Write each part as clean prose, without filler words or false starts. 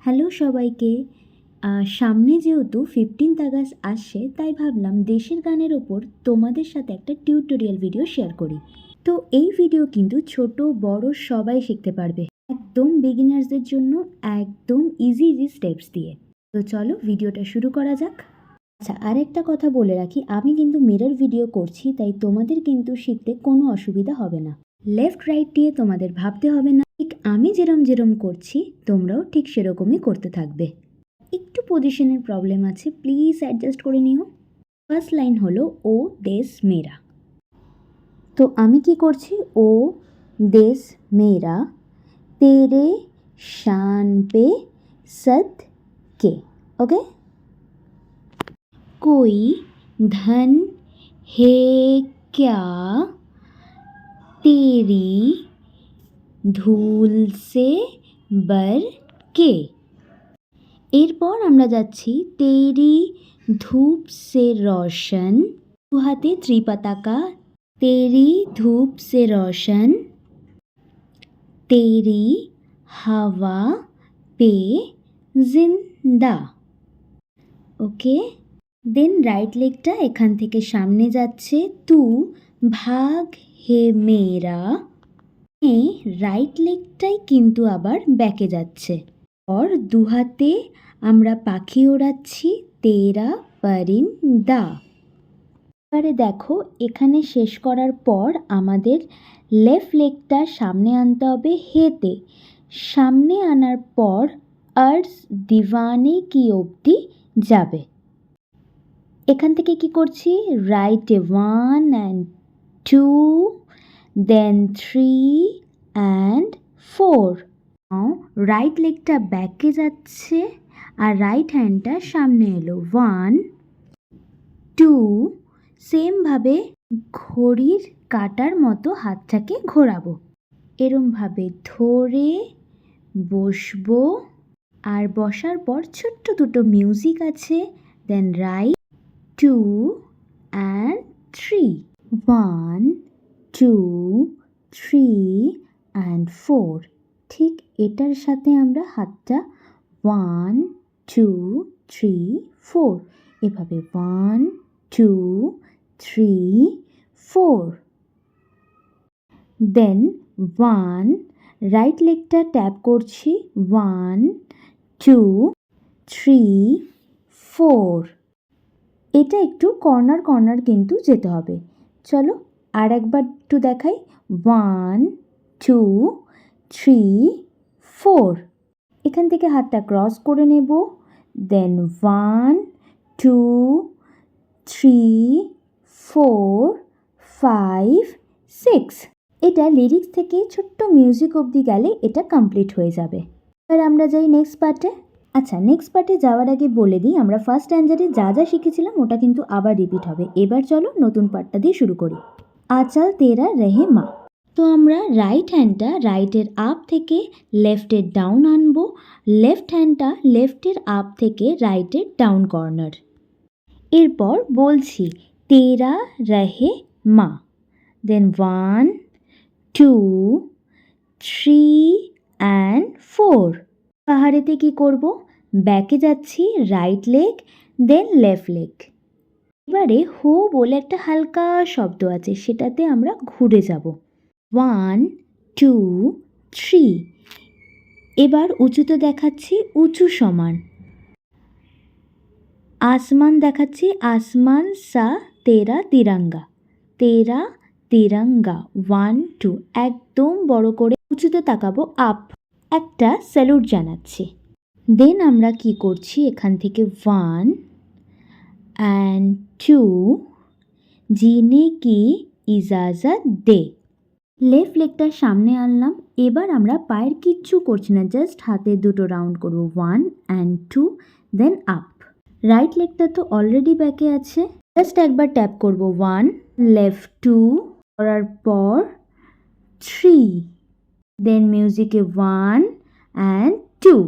Hello সবাইকে। সামনে যেহেতু 15th আগস্ট আসছে, তাই ভাবলাম দেশের গানের ওপর তোমাদের সাথে একটা টিউটোরিয়াল ভিডিও শেয়ার করি। তো এই ভিডিও কিন্তু ছোট বড় সবাই শিখতে পারবে, একদম বিগিনার্সদের জন্য, একদম ইজি স্টেপস দিয়ে। তো চলো ভিডিওটা শুরু করা যাক। আচ্ছা, আরেকটা কথা বলে রাখি, আমি কিন্তু মিরর ভিডিও করছি, তাই তোমাদের কিন্তু শিখতে কোনো অসুবিধা হবে না। লেফট রাইট দিয়ে তোমাদের ভাবতে হবে না, ঠিক আমি যেরম করছি তোমরাও ঠিক সেরকমই করতে থাকবে। একটু পজিশনের প্রবলেম আছে, প্লিজ অ্যাডজাস্ট করে নিও। ফার্স্ট লাইন হলো ও দেশ মেরা। তো আমি কি করছি, ও দেশ মেরা তেরে শান পে সদ কে। ওকে, कोई धन है क्या तेरी ধুল সে बर के। এরপর আমরা যাচ্ছি তেরি ধূপ সে রোশন, দু হাতে ত্রিপতাকা, তেরি ধূপ সে রোশন, তেরি হাওয়া পে জিন্দা। ওকে, দেন রাইট লেগটা এখান থেকে সামনে যাচ্ছে, তু ভাগ হে মেরা। রাইট লেগটাই কিন্তু আবার ব্যাকে যাচ্ছে। আর দু হাতে আমরা পাখি ওড়াচ্ছি, তেরা পরিন্দা। এবারে দেখো, এখানে শেষ করার পর আমাদের লেফট লেগটা সামনে আনতে হবে হেতে। সামনে আনার পর আর্স দিওয়ানে কি অবধি যাবে। এখান থেকে কি করছি, রাইটে 1 and 2, দেন 3 and 4। রাইট লেগটা ব্যাকে যাচ্ছে আর রাইট হ্যান্ডটা সামনে এলো, 1 2। সেমভাবে ঘড়ির কাটার মতো হাতটাকে ঘোরাবো, এরমভাবে ধরে বসবো। আর বসার পর ছোট্ট দুটো মিউজিক আছে, দেন রাইট 2 and 3, 1 2 3 and 4। ঠিক এটার সাথে আমরা হাতটা 1 2 3 4 এভাবে 1 2 3 4। দেন 1 রাইট লেগটা ট্যাপ করছি, 1 2 3 4। এটা একটু কর্নার কিন্তু যেতে হবে। চলো আর একবার একটু দেখাই, 1 2 3 4। এখান থেকে হাতটা ক্রস করে নেব, দেন 1 2 3 4 5 6। এটা লিরিক্স থেকে ছোট্ট মিউজিক অবধি গেলে এটা কমপ্লিট হয়ে যাবে। এবার আমরা যাই নেক্সট পার্টে। আচ্ছা, নেক্সট পার্টে যাওয়ার আগে বলে দিই, আমরা ফার্স্ট স্ট্যান্ডার্ডে যা যা শিখেছিলাম ওটা কিন্তু আবার রিপিট হবে। এবার চলো নতুন পার্টটা দিয়ে শুরু করি। আচাল তেরা রেহে মা। তো আমরা রাইট হ্যান্ডটা রাইটের আপ থেকে লেফটের ডাউন আনবো, লেফট হ্যান্ডটা লেফটের আপ থেকে রাইটের ডাউন কর্নার। এরপর বলছি তেরা রহে মা, দেন 1 2 3 and 4। পাহাড়েতে কি করব, ব্যাকে যাচ্ছি, রাইট লেগ দেন লেফট লেগ। এবারে হো বলে একটা হালকা শব্দ আছে, সেটাতে আমরা ঘুরে যাব, 1 2 3। এবার উঁচুতে দেখাচ্ছি, উঁচু সমান। আসমান দেখাচ্ছি, আসমান সা তেরা তিরঙ্গা, তেরা তিরঙ্গা 1 2। একদম বড় করে উঁচুতে তাকাবো, আপ, একটা স্যালুট জানাচ্ছি। দেন আমরা কি করছি, এখান থেকে 1 and 2 জিনে কি ইজাজত দে। লেফট লেগটা সামনে আনলাম। এবার আমরা পায়ের কিচ্ছু করছি না, জাস্ট হাতে দুটো রাউন্ড করব, 1 and 2 দেন আপ। রাইট লেগটা তো অলরেডি ব্যাকে আছে, জাস্ট একবার ট্যাপ করব, 1 লেফট 2 করার পর 3, দেন মিউজিকে 1 and 2।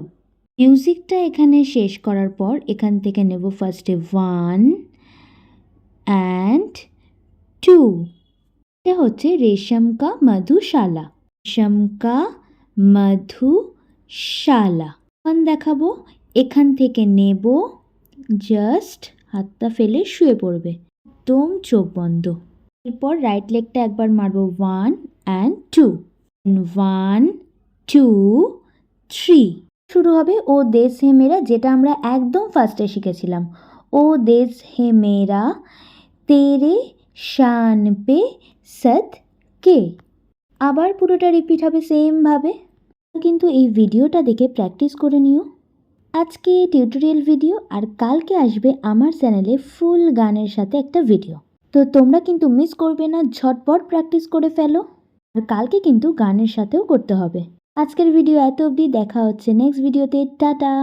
মিউজিকটা এখানে শেষ করার পর এখান থেকে নেব ফার্স্টে 1 and 2। এটা হচ্ছে রেশম কা মধুশালা, রেশম কা মধুশালা। ওয়ান দেখাবো, এখান থেকে নেব, জাস্ট হাতটা ফেলে শুয়ে পড়বে, একদম চোখ বন্ধ। এরপর রাইট লেগটা একবার মারবো, 1 and 2, 1 2 3। শুরু হবে ও দেশ হে মেরা, যেটা আমরা একদম ফার্স্টে শিখেছিলাম। ও দেশ হে মেরা তেরে শান পে সদ কে। আবার পুরোটা রিপিট হবে সেম ভাবে, কিন্তু এই ভিডিওটা দেখে প্র্যাকটিস করে নিও। আজকে টিউটোরিয়াল ভিডিও, আর কালকে আসবে আমার চ্যানেলে ফুল গানের সাথে একটা ভিডিও। তো তোমরা কিন্তু মিস করবে না, ঝটপট প্র্যাকটিস করে ফেলো। আর কালকে কিন্তু গানের সাথেও করতে হবে। আজকের ভিডিও এত অবধি, দেখা হচ্ছে নেক্সট ভিডিওতে। টাটা।